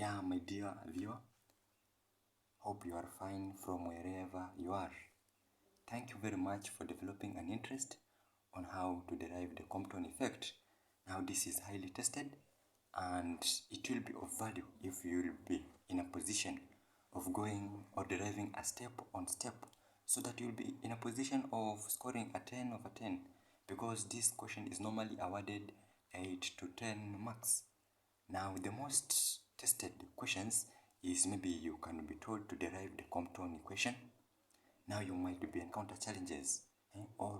Yeah, my dear viewer, hope you are fine from wherever you are. Thank you very much for developing an interest on how to derive the Compton effect. Now this is highly tested and it will be of value if you will be in a position of going or deriving a step on step, so that you will be in a position of scoring a 10 over 10, because this question is normally awarded 8 to 10 marks. Now the most tested questions is maybe you can be told to derive the Compton equation. Now you might be encounter challenges or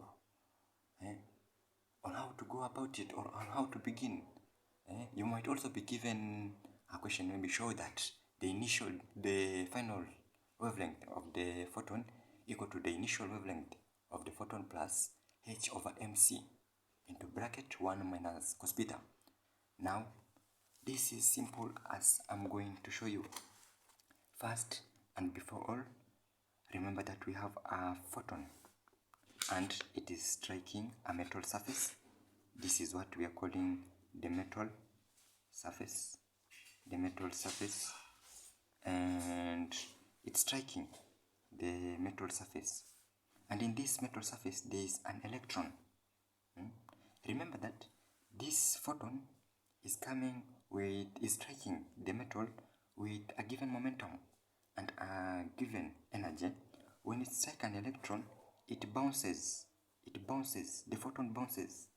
on how to go about it or on how to begin. You might also be given a question maybe show that the final wavelength of the photon equal to the initial wavelength of the photon plus h over mc into bracket 1 minus cos beta. Now this is simple as I'm going to show you. First and before all, remember that we have a photon and it is striking a metal surface. This is what we are calling the metal surface. And it's striking the metal surface. And in this metal surface, there is an electron. Remember that this photon is striking the metal with a given momentum and a given energy. When it strikes an electron, it bounces, the photon bounces.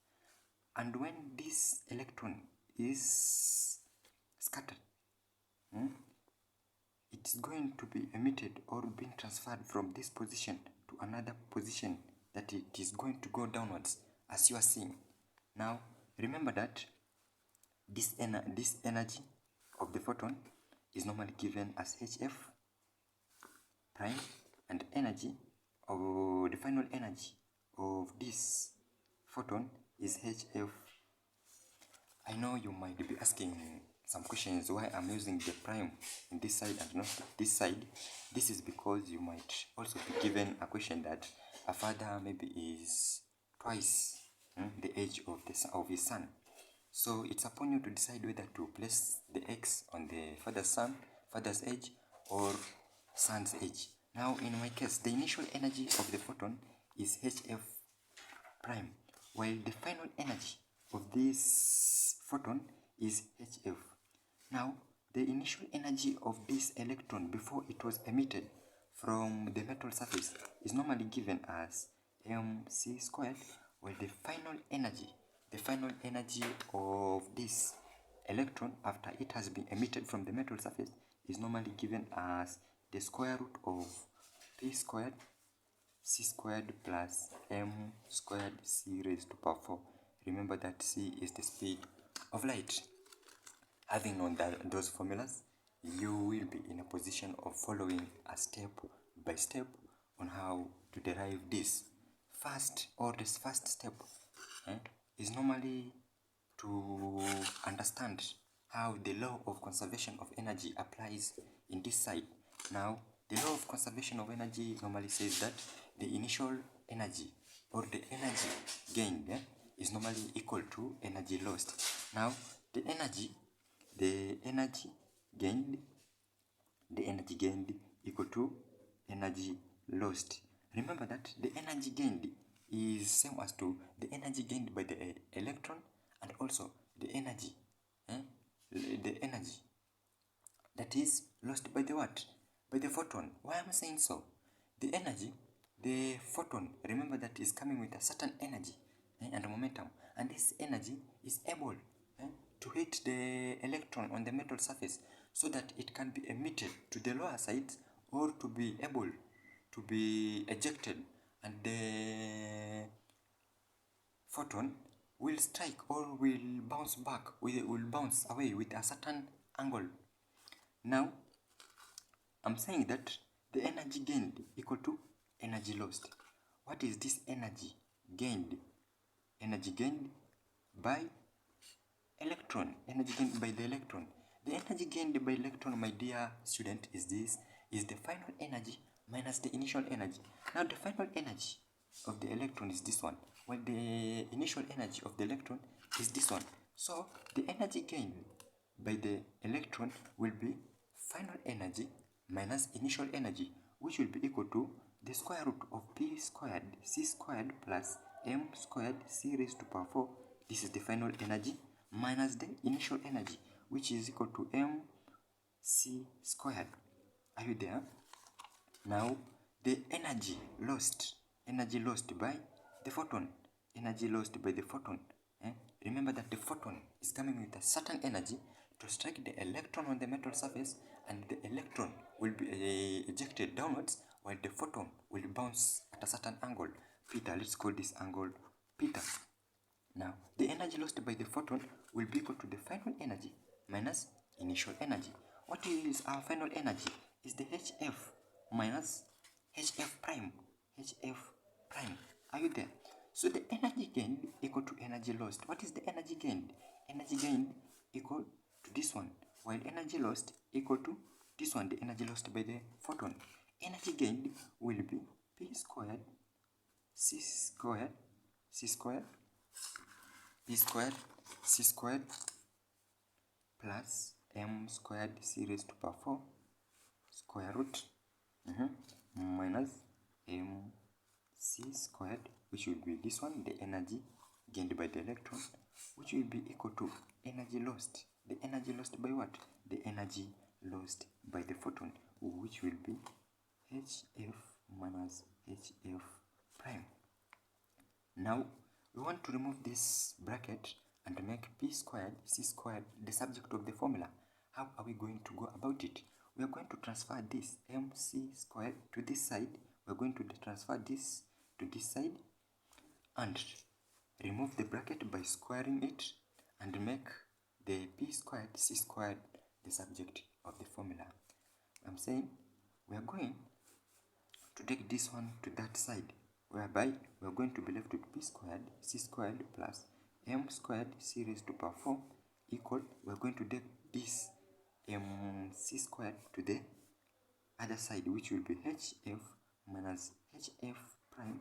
And when this electron is scattered, it is going to be emitted or being transferred from this position to another position, that it is going to go downwards, as you are seeing. Now, remember that this energy of the photon is normally given as HF prime, and the final energy of this photon is HF. I know you might be asking some questions why I'm using the prime in this side and not this side. This is because you might also be given a question that a father maybe is twice the age of his son. So it's upon you to decide whether to place the X on the father's age or son's age. Now in my case, the initial energy of the photon is HF prime, while the final energy of this photon is HF. Now the initial energy of this electron before it was emitted from the metal surface is normally given as mc squared, while the final energy of this electron after it has been emitted from the metal surface is normally given as the square root of p squared c squared plus m squared c raised to power 4. Remember that c is the speed of light. Having known those formulas, you will be in a position of following a step by step on how to derive this. This first step is normally to understand how the law of conservation of energy applies in this side. Now, the law of conservation of energy normally says that the initial energy or the energy gained is normally equal to energy lost. Now, the energy gained equal to energy lost. Remember that the energy gained is same as to the energy gained by the electron, and also the energy that is lost by the what? By the photon. Why am I saying so? The photon, remember that is coming with a certain energy and momentum, and this energy is able to hit the electron on the metal surface so that it can be emitted to the lower sides or to be able to be ejected, and the photon will strike or will bounce away with a certain angle. Now, I'm saying that the energy gained equal to energy lost. What is this energy gained? Energy gained by electron. Energy gained by the electron. The energy gained by electron, my dear student, is the final energy minus the initial energy. Now the final energy of the electron is this one, while the initial energy of the electron is this one. So the energy gained by the electron will be final energy minus initial energy, which will be equal to the square root of p squared c squared plus m squared c raised to power 4. This is the final energy minus the initial energy, which is equal to m c squared. Are you there? Now the energy lost by the photon, remember that the photon is coming with a certain energy to strike the electron on the metal surface, and the electron will be ejected downwards while the photon will bounce at a certain angle, theta. Let's call this angle theta. Now the energy lost by the photon will be equal to the final energy minus initial energy. What is our final energy? Is the hf minus hf prime. Are you there? So the energy gained equal to energy lost. What is the energy gained? Energy gained equal to this one, while energy lost equal to this one, the energy lost by the photon. Energy gained will be p squared c squared c squared plus m squared c raised to power 4 square root minus m c squared, which will be this one, the energy gained by the electron, which will be equal to energy lost. The energy lost by what? The energy lost by the photon, which will be hf minus hf prime. Now we want to remove this bracket and make p squared c squared the subject of the formula. How are we going to go about it? We are going to transfer this mc squared to this side. We are going to transfer this to this side and remove the bracket by squaring it and make the p squared c squared the subject of the formula. I'm saying we are going to take this one to that side, whereby we are going to be left with p squared c squared plus m squared c raised to power 4 equal, we are going to take this c squared to the other side, which will be hf minus hf prime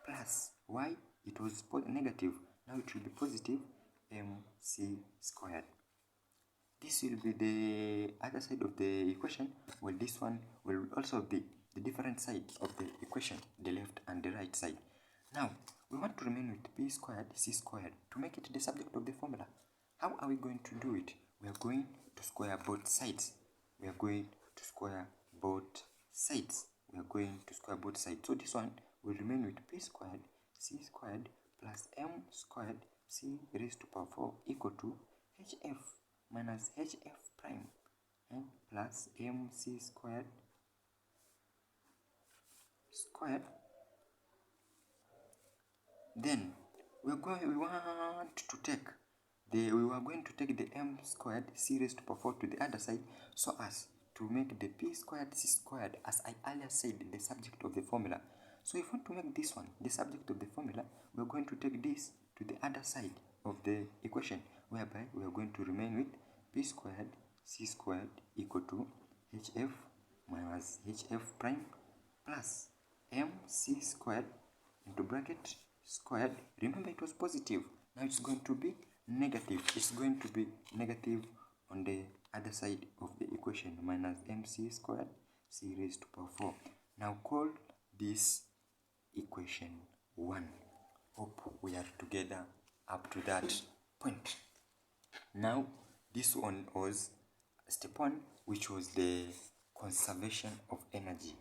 plus, why it was negative, now it will be positive mc squared. This will be the other side of the equation, while this one will also be the different sides of the equation, the left and the right side. Now we want to remain with p squared c squared to make it the subject of the formula. How are we going to do it? We are going to square both sides. So this one will remain with p squared c squared plus m squared c raised to power 4 equal to hf minus hf prime plus mc squared Then we are going to take the m squared c raised to power 4 to the other side, so as to make the p squared c squared, as I earlier said, the subject of the formula. So if we want to make this one the subject of the formula, we are going to take this to the other side of the equation, whereby we are going to remain with p squared c squared equal to hf minus hf prime plus mc squared into bracket squared. Remember it was positive, now it's going to be negative. It's going to be negative on the other side of the equation, minus mc squared c raised to power 4. Now call this equation 1. Hope we are together up to that point. Now this one was step 1, which was the conservation of energy.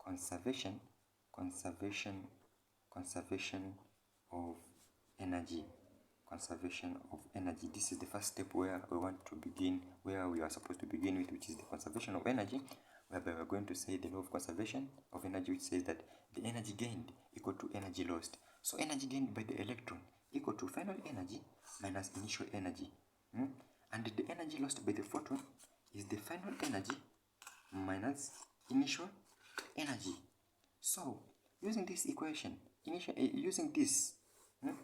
Conservation of energy. This is the first step where we want to begin, where we are supposed to begin with, which is the conservation of energy, whereby we're going to say the law of conservation of energy, which says that the energy gained equal to energy lost. So energy gained by the electron equal to final energy minus initial energy. And the energy lost by the photon is the final energy minus initial energy. So using this equation, using this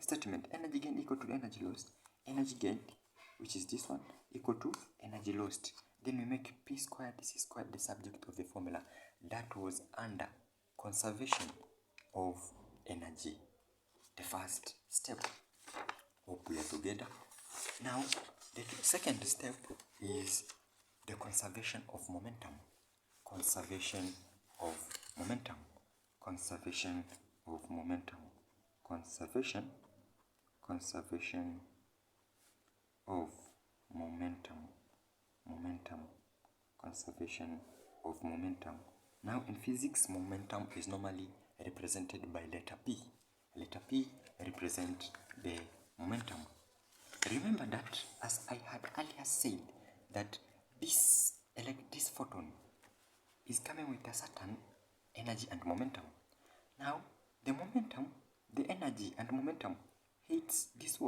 statement, energy gained equal to energy lost, energy gained, which is this one, equal to energy lost. Then we make p squared c squared the subject of the formula. That was under conservation of energy, the first step. Hope we are together. Now The second step is the conservation of momentum. Conservation of momentum. Conservation of momentum. Conservation of momentum. Conservation of momentum. Now in physics, momentum is normally represented by letter P. Letter P represents the momentum. Remember that, as I had earlier said, that this photon is coming with a certain energy and momentum. Now, the momentum, the energy and momentum hits this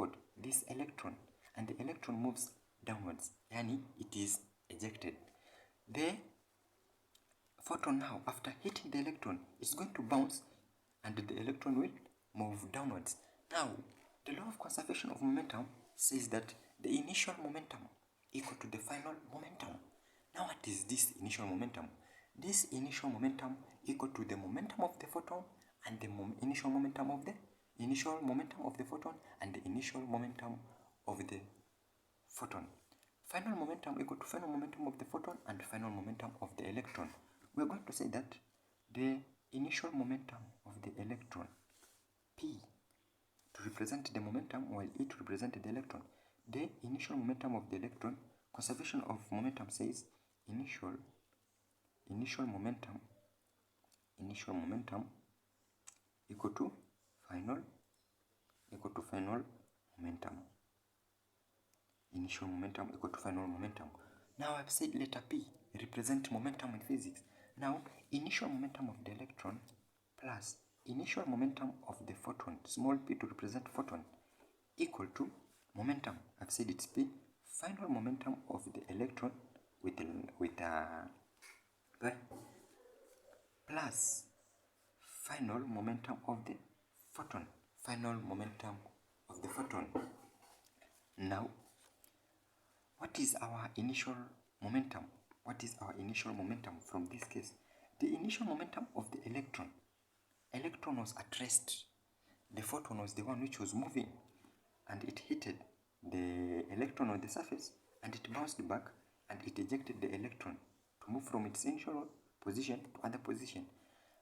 electron, and the electron moves downwards, yani it is ejected. The photon now, after hitting the electron, is going to bounce, and the electron will move downwards. Now, the law of conservation of momentum says that the initial momentum equal to the final momentum. Now what is this initial momentum? This initial momentum equal to the momentum of the photon and the initial momentum of the photon and the initial momentum of the photon. Final momentum equal to final momentum of the photon and final momentum of the electron. We are going to say that the initial momentum of the electron, P, to represent the momentum, while E to represent the electron. The initial momentum of the electron, conservation of momentum says initial momentum equal to final momentum. Initial momentum equal to final momentum. Now I've said letter P represent momentum in physics. Now initial momentum of the electron plus initial momentum of the photon, small p to represent photon, equal to momentum. I've said it's P. Final momentum of the electron plus final momentum of the photon. Final momentum of the photon. Now, what is our initial momentum? What is our initial momentum from this case? The initial momentum of the electron was at rest. The photon was the one which was moving, and it hit the electron on the surface, and it bounced back, and it ejected the electron to move from its initial position to other position,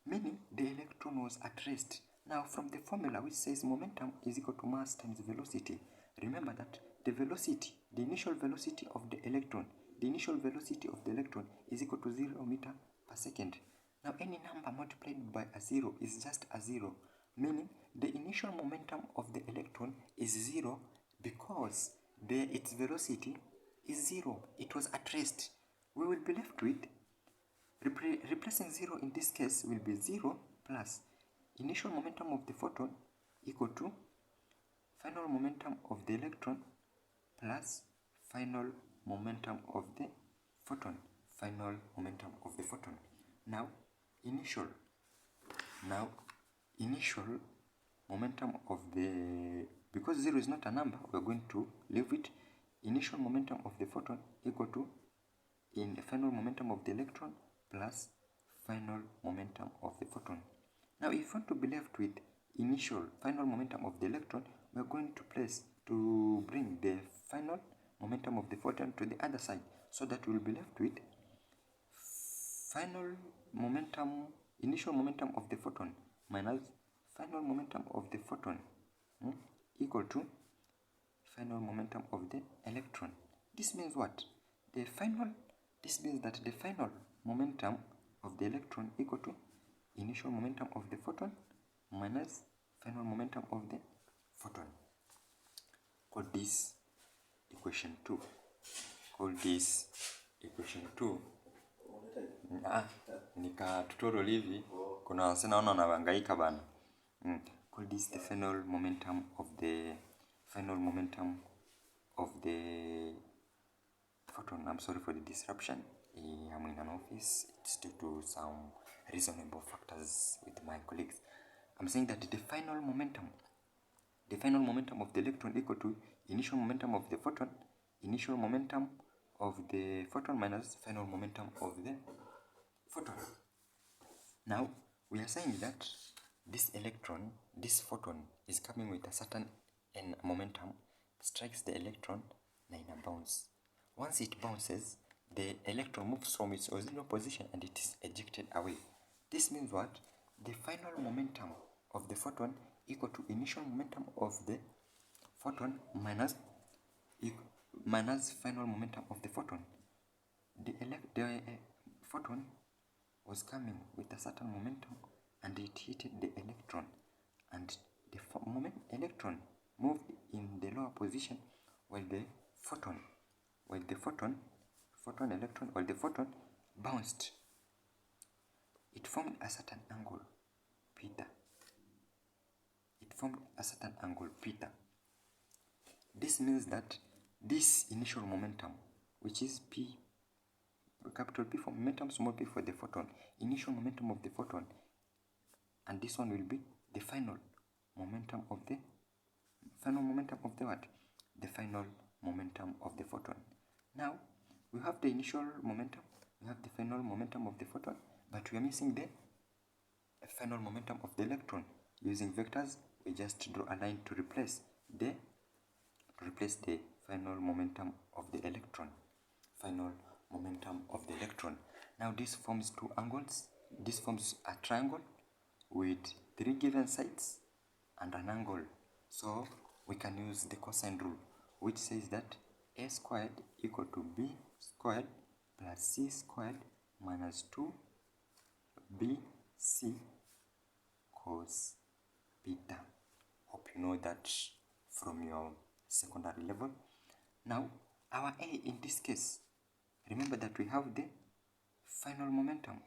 meaning the electron was at rest. Now from the formula which says momentum is equal to mass times velocity, remember that the velocity, the initial velocity of the electron is equal to 0 meter per second. Now any number multiplied by a 0 is just a 0, meaning the initial momentum of the electron is 0 because its velocity is 0. It was at rest. We will be left with, replacing 0 in this case will be 0 plus initial momentum of the photon equal to final momentum of the electron plus final momentum of the photon. Final momentum of the photon. Now initial momentum of the, because 0 is not a number, we are going to leave it. Initial momentum of the photon equal to in the final momentum of the electron plus final momentum of the photon. Now if you want to be left with final momentum of the electron, we are going to bring the final momentum of the photon to the other side, so that we will be left with initial momentum of the photon minus final momentum of the photon equal to final momentum of the electron. This means what? This means that the final momentum of the electron equal to initial momentum of the photon minus final momentum of the photon. Call this equation 2. Nika tutorial hivi kuna wase naona wanahangaika bana. Call this the final momentum of the photon. I'm sorry for the disruption. I'm in an office. It's due to some reasonable factors with my colleagues. I'm saying that the final momentum of the electron equal to initial momentum of the photon minus final momentum of the photon. Now we are saying that this photon is coming with a certain momentum, strikes the electron, bounce. Once it bounces, the electron moves from its original position and it is ejected away. This means what? The final momentum of the photon equal to initial momentum of the photon minus final momentum of the photon. The photon was coming with a certain momentum and it hit the electron, and the electron moved in the lower position while the photon bounced. It formed a certain angle theta. This means that this initial momentum, which is P, capital P for momentum, small p for the photon, initial momentum of the photon, and this one will be the final momentum of the what? The final momentum of the photon. Now we have the initial momentum, we have the final momentum of the photon, but we are missing the final momentum of the electron. Using vectors, we just draw a line to replace the final momentum of the electron. Now this forms two angles. This forms a triangle with 3 given sides and an angle. So we can use the cosine rule, which says that a squared equal to b squared plus c squared minus 2bc cos beta. Hope you know that from your secondary level. Now our A in this case, remember that we have the final momentum,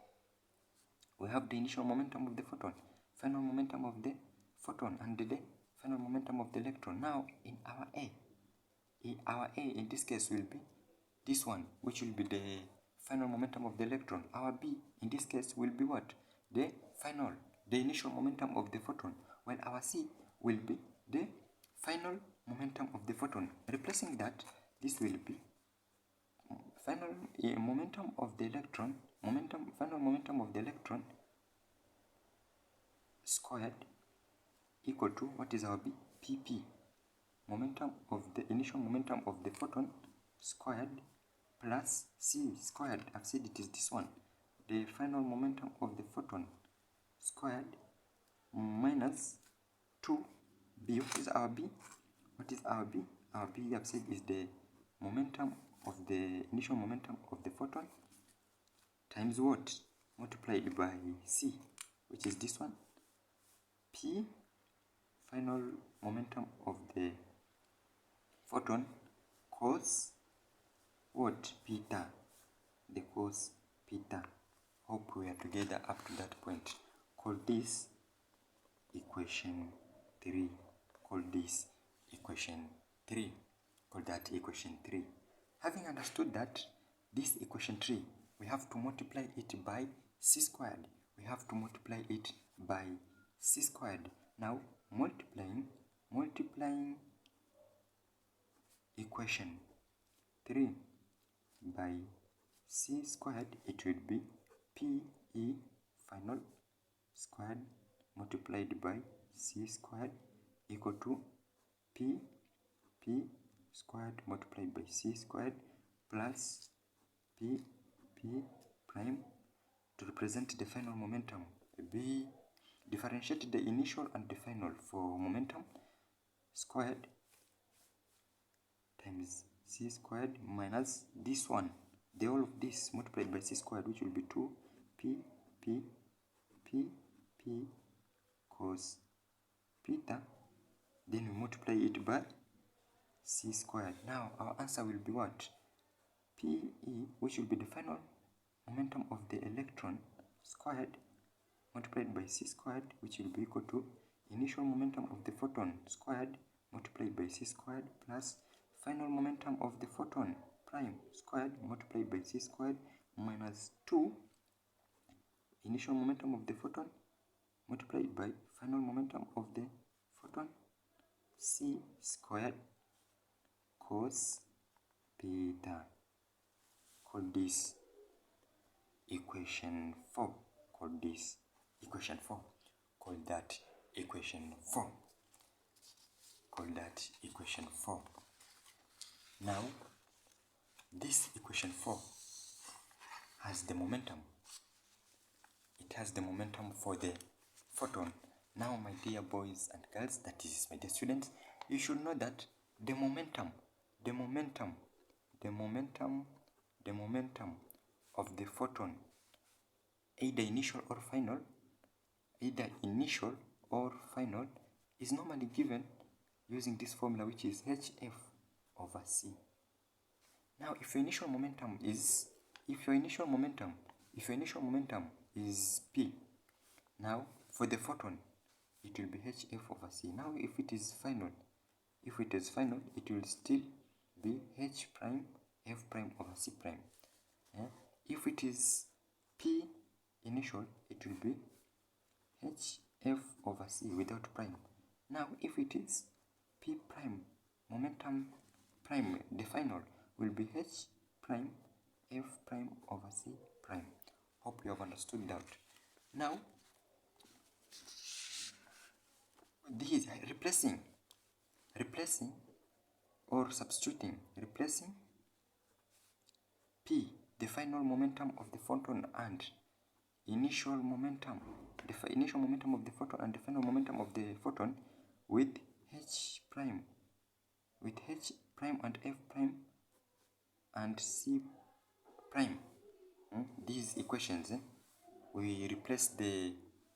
we have the initial momentum of the photon, final momentum of the photon, and the final momentum of the electron. Now in our A in this case will be this one, which will be the final momentum of the electron. Our B in this case will be what? The initial momentum of the photon, while our C will be the final momentum of the photon. Replacing that, this will be final momentum of the electron, final momentum of the electron squared equal to, what is our B? PP, momentum of the initial momentum of the photon squared plus C squared. I've said it is this one, the final momentum of the photon squared minus 2b. What is our B? Our B, I've said, is the momentum of the initial momentum of the photon times what? Multiplied by C, which is this one. P, final momentum of the photon, cos what? Beta, the cos beta. Hope we are together up to that point. Call this equation 3. Call that equation 3. Having understood that, this equation 3, we have to multiply it by c squared. Now multiplying equation 3 by c squared, it will be pe final squared multiplied by c squared equal to p squared multiplied by c squared plus p prime to represent the final momentum. B, differentiate the initial and the final for momentum, squared times c squared minus this one, the whole of this multiplied by c squared, which will be 2p cos beta. Then we multiply it by c squared. Now our answer will be what? Pe, which will be the final momentum of the electron squared multiplied by c squared, which will be equal to initial momentum of the photon squared multiplied by c squared plus final momentum of the photon prime squared multiplied by c squared minus 2 initial momentum of the photon multiplied by final momentum of the photon c squared cos beta. Call this equation 4. Call that equation 4. Now, this equation 4 has the momentum. It has the momentum for the photon. Now, my dear boys and girls, that is my dear students, you should know that the momentum of the photon, either initial or final, is normally given using this formula, which is hf over c. Now, if your initial momentum is p, now for the photon it will be hf over c. Now, if it is final, it will still be h prime f prime over c prime. If it is p initial, it will be hf over c without prime. Now, if it is p prime momentum prime, the final will be h prime f prime over c prime. Hope you have understood that. Now, this is replacing or substituting, replacing p, the final momentum of the photon, and initial momentum, the initial momentum of the photon and the final momentum of the photon with h prime and f prime and c prime. These equations, we replace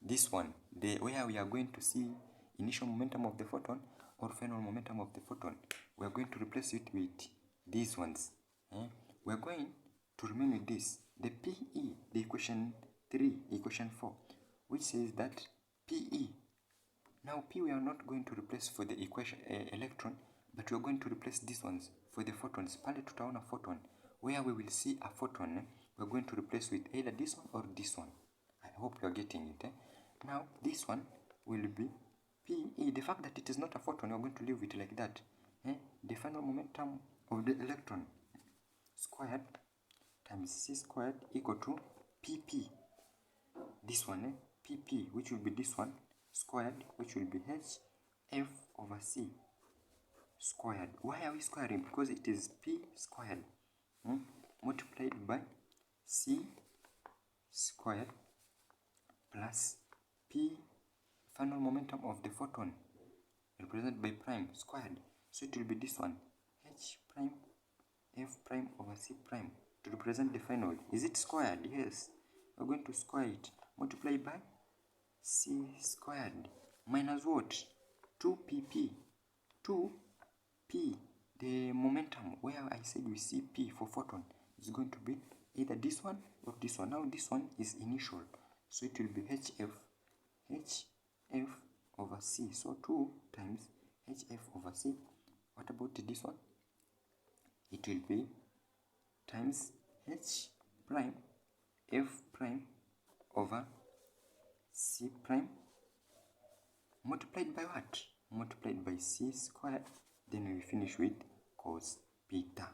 this one, where we are going to see initial momentum of the photon or final momentum of the photon. We are going to replace it with these ones. We are going to remain with this, the PE, the equation 4, which says that PE. Now, P we are not going to replace for the equation electron, but we are going to replace these ones for the photons. Pale tutaona photon, where we will see a photon, we are going to replace with either this one or this one. I hope you are getting it. Now, this one will be PE. The fact that it is not a photon, we are going to leave it like that. The final momentum of the electron squared times c squared equal to pp. This one, pp, which will be this one, squared, which will be h f over c squared. Why are we squaring? Because it is p squared multiplied by c squared plus p, final momentum of the photon, represented by prime, squared. So it will be this one, h prime f prime over c prime, to represent the final. Is it squared? Yes. We're going to square it. Multiply by c squared minus what? 2pp. 2p, the momentum, where I said we see p for photon, is going to be either this one or this one. Now this one is initial, so it will be hf over c. So 2 times hf over c. What about this one? It will be times h prime f prime over c prime multiplied by what? Multiplied by c squared. Then we finish with cos beta.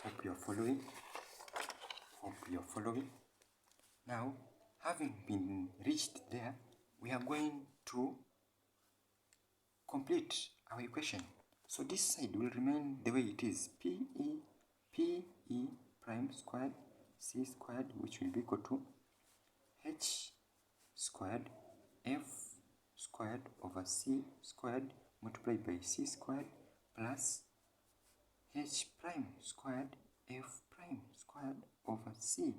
Hope you are following. Now, having been reached there, we are going to complete our equation. So this side will remain the way it is. Pe prime squared c squared, which will be equal to h squared f squared over c squared multiplied by c squared plus h prime squared f prime squared over c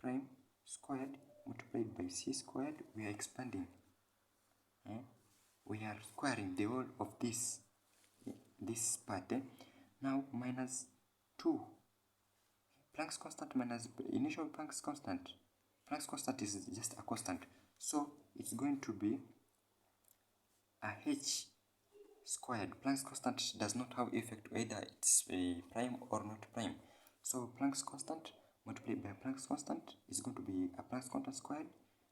prime squared multiplied by c squared. We are expanding. We are squaring the whole of this part. Now minus 2 Planck's constant minus initial Planck's constant. Planck's constant is just a constant, so it's going to be a h squared. Planck's constant does not have effect either it's prime or not prime. So Planck's constant multiplied by Planck's constant is going to be a Planck's constant squared.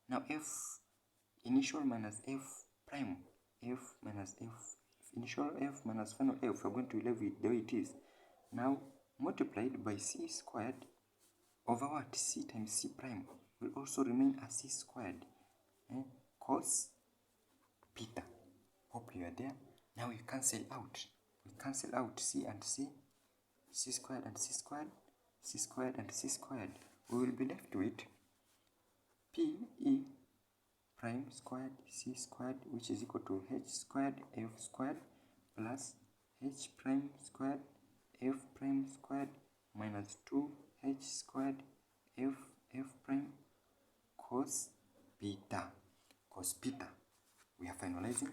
Now f initial minus f prime, f minus f initial, f minus final f. We're going to leave it the way it is. Now multiplied by c squared over what? C times c prime will also remain as c squared cos beta. Hope you are there. Now we cancel out. We cancel out c and c, c squared and c squared, c squared and c squared. We will be left with p e prime squared c squared, which is equal to h squared f squared plus h prime squared f prime squared minus 2h squared f prime cos beta. Cos beta. We are finalizing.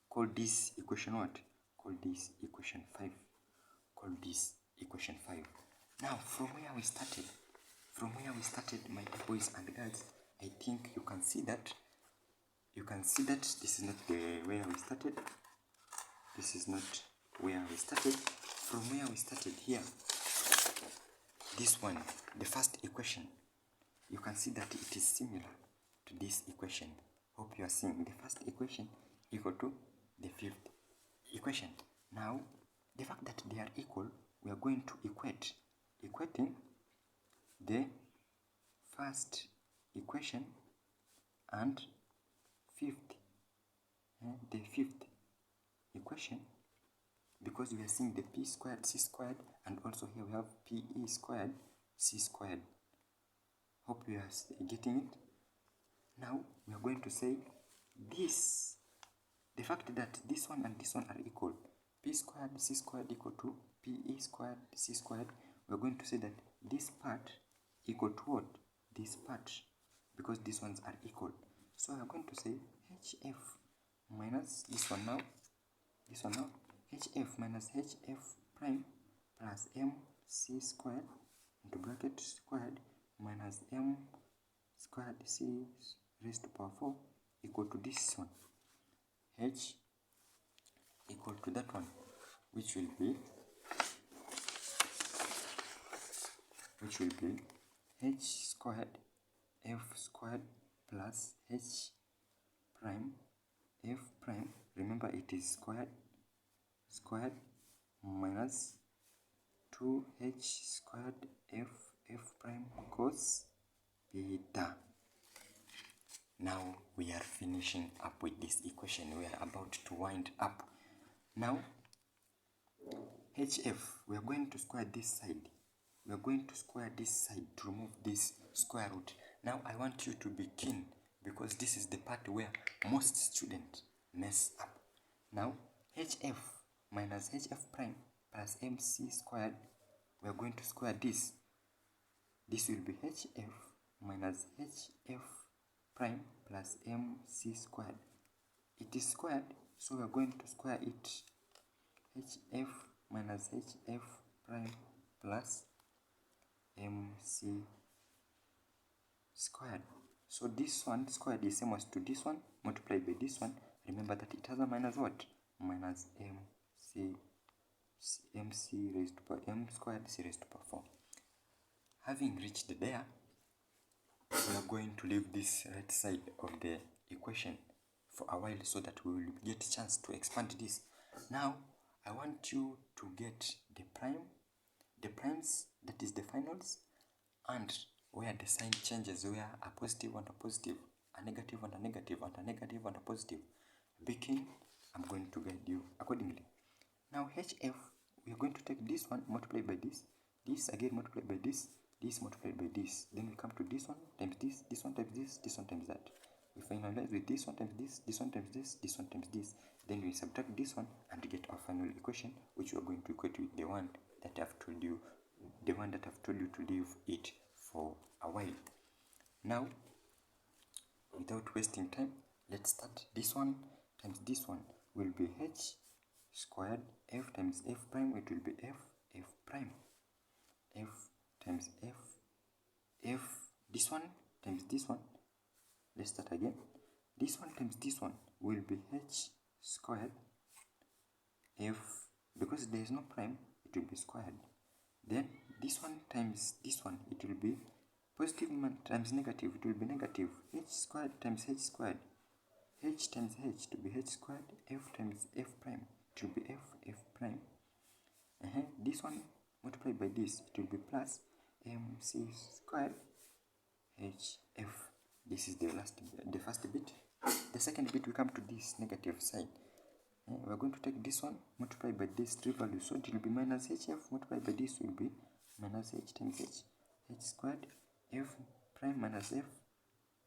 Call this equation what? Call this equation 5. Call this equation 5. Now, from where we started, my boys and girls, I think you can see that this is not the where we started. This is not where we started. From where we started here, this one, the first equation, you can see that it is similar to this equation. Hope you are seeing the first equation equal to the fifth equation. Now, the fact that they are equal, we are going to equating the first equation and the fifth equation, because we are seeing the p squared c squared, and also here we have pe squared c squared. Hope you are getting it. Now we are going to say this, the fact that this one and this one are equal, p squared c squared equal to pe squared c squared, we are going to say that this part equal to what? This part, because these ones are equal. So we are going to say hf minus this one now, hf minus hf prime plus mc squared into bracket squared minus m squared c raised to power 4 equal to this one, h equal to that one, which will be h squared f squared plus h prime f prime, remember it is squared minus 2h squared f prime cos beta. Now we are finishing up with this equation. We are about to wind up. Now hf, we are going to square this side. We are going to square this side to remove this square root. Now I want you to be keen, because this is the part where most students mess up. Now hf minus hf prime plus mc squared, we are going to square this. This will be hf minus hf prime plus mc squared. It is squared, so we are going to square it. hf minus hf prime plus mc squared. So this one squared is same as to this one multiplied by this one. Remember that it has a minus what? Minus mc raised to power m squared c raised to power 4. Having reached there, we are going to leave this right side of the equation for a while so that we will get a chance to expand this. Now I want you to get the primes, that is the finals, and where the sign changes, where a positive and a positive, a negative and a negative, and a negative and a positive. Be keen, I'm going to guide you accordingly. Now hf, we are going to take this one multiplied by this again multiplied by this multiplied by this. Then we come to this one times this one times this one times that. We finalize with this one times this one times this one times this. Then we subtract this one and get our final equation, which we are going to equate with the one that I've told you, to leave it for a while. Now, without wasting time, let's start. This one times this one will be h squared f times f prime. It will be f prime, f times f this one times this one. Let's start again. This one times this one will be h squared f, because there is no prime, it will be squared. Then this one times this one, it will be positive times negative, it will be negative. H squared times h squared, h times h to be h squared, f times f prime, it will be f prime. This one multiplied by this, it will be plus mc squared hf. This is the first bit. The second bit, we come to this negative side. we're going to take this one multiply by these three values, so it will be minus hf multiplied by this will be minus h times h squared f prime minus f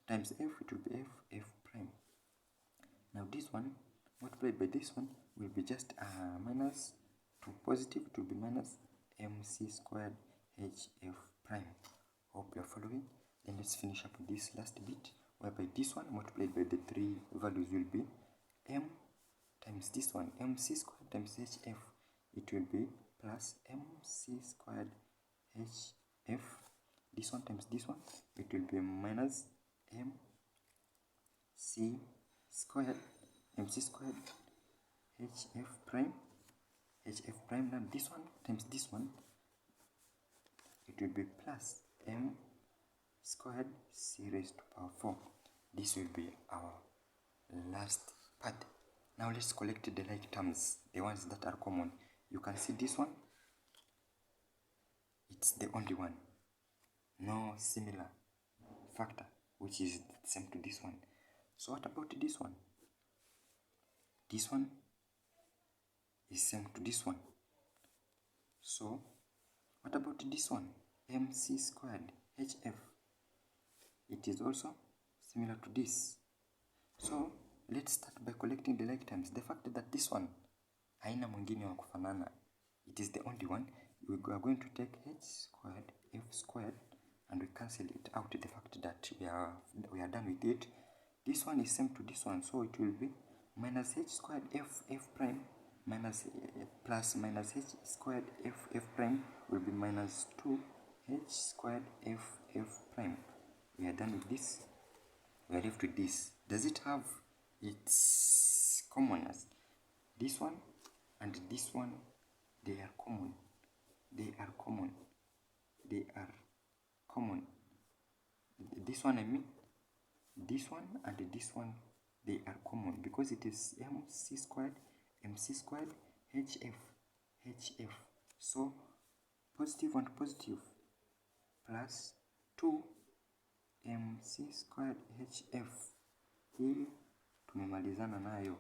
times f, it will be f prime. Now this one multiplied by this one will be just minus to positive, it will be minus mc squared hf prime. Hope you are following. Then let's finish up with this last bit, whereby this one multiplied by the three values will be m times this one, mc squared times hf, it will be plus mc squared hf. This one times this one, it will be minus mc squared hf prime. Now this one times this one, it will be plus m squared c raised to power 4. This will be our last part. Now let's collect the like terms, the ones that are common. You can see this one, it's the only one, no similar factor which is the same to this one. So what about this one? This one is same to this one. So what about this one? mc squared hf, it is also similar to this. So let's start by collecting the like terms. The fact that this one haina mwingine wa kufanana, it is the only one, we are going to take h squared f squared and we cancel it out, the fact that we are done with it. This one is same to this one, so it will be minus h squared f prime minus plus minus h squared f prime will be minus 2 h squared f prime. We are done with this. We are left with this. Does it have its commonness? This one and this one, they are common. They are common. They are common. This one, I mean, this one and this one, they are common because it is mc squared hf. So positive and positive plus 2 mc squared hf. Hii tumemalizana nayo.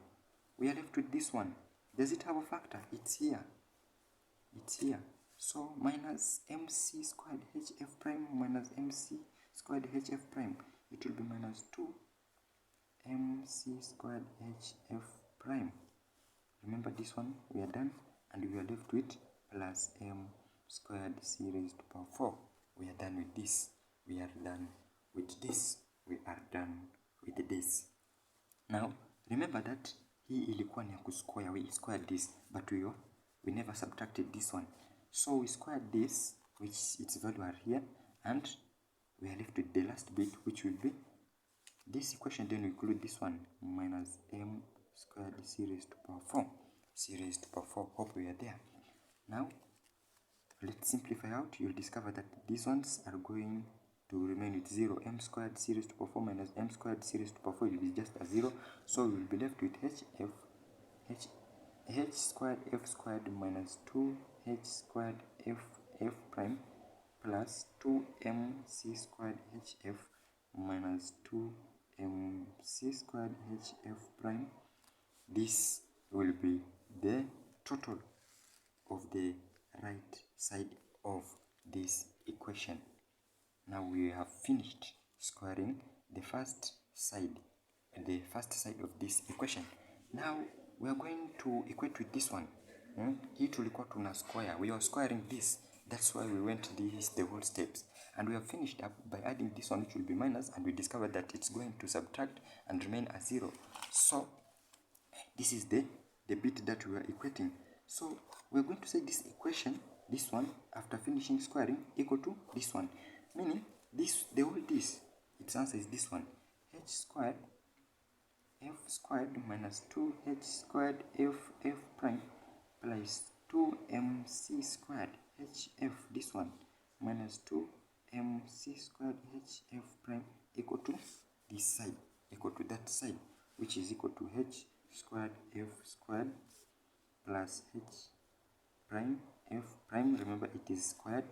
We are left with this one. Does it have a factor? It's here. It's here. So minus mc squared hf prime minus mc squared hf prime. It will be minus 2 mc squared hf prime. Remember this one, we are done, and we are left with plus m squared c raised to power 4. We are done with this. We are done with this. We are done with this. Now remember that hii ilikuwa ni ya kusquare. We squared this, but we never subtracted this one. So we squared this, which its value are here, and we are left with the last bit, which will be this equation. Then we include this one, minus m squared c raised to power 4. C raised to power 4. Hope we are there. Now let's simplify out. You'll discover that these ones are going to remain with 0. M squared c raised to power 4 minus m squared c raised to power 4 will be just a 0. So we will be left with h squared f squared minus 2 h squared f prime plus 2 mc squared hf minus 2 mc squared hf prime. This will be the total of the right side of this equation. Now we have finished squaring the first side of this equation. Now we are going to equate with this one. Hii tulikuwa tuna square. We are squaring this. That's why we went the whole steps. And we have finished up by adding this one, which will be minus, and we discovered that it's going to subtract and remain a 0. So this is the bit that we are equating. So we're going to say this equation, this one, after finishing squaring, equal to this one. Meaning this, the whole this, its answer is this one. H squared f squared minus 2h squared f prime plus 2mc squared hf, this one, minus 2mc squared hf prime equal to this side, equal to that side, which is equal to h squared f squared plus h prime f prime. Remember it is squared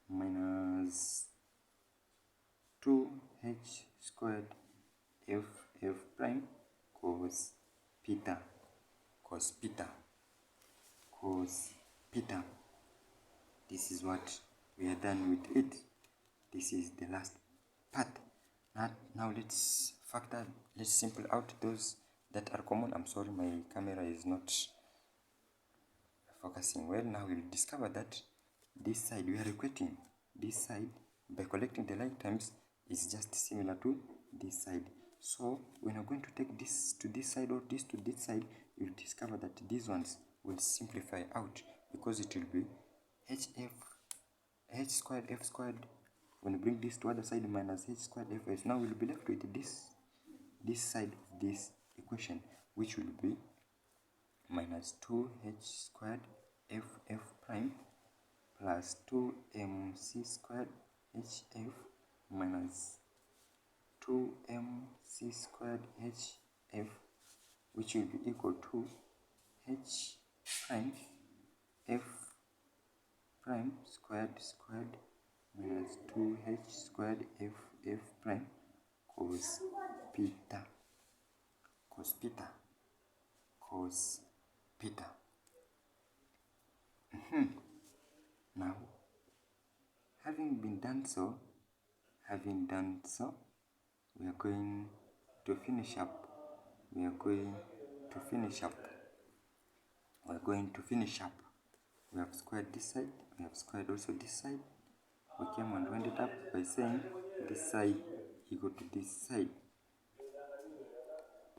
minus 2h squared f prime cos theta cos theta cos theta. This is what we are done with it. This is the last part. Now let's simple out those that are common. I'm sorry, my camera is not focusing well. Now we'll discover that this side we are equating this side by collecting the like terms is just similar to this side. So when you're going to take this to this side or this to this side, you'll discover that these ones will simplify out, because it will be h squared f squared. When you bring this to other side, minus h squared f. Now we'll be left with this side of this equation, which will be minus 2h squared f prime plus 2mc squared hf minus 2mc squared hf, which will be equal to h prime f prime squared minus 2h squared f prime cos theta cos theta. Now, having done so, we are going to finish up. We have squared this side, we have squared also this side. We came and rounded up by saying this side equal to this side.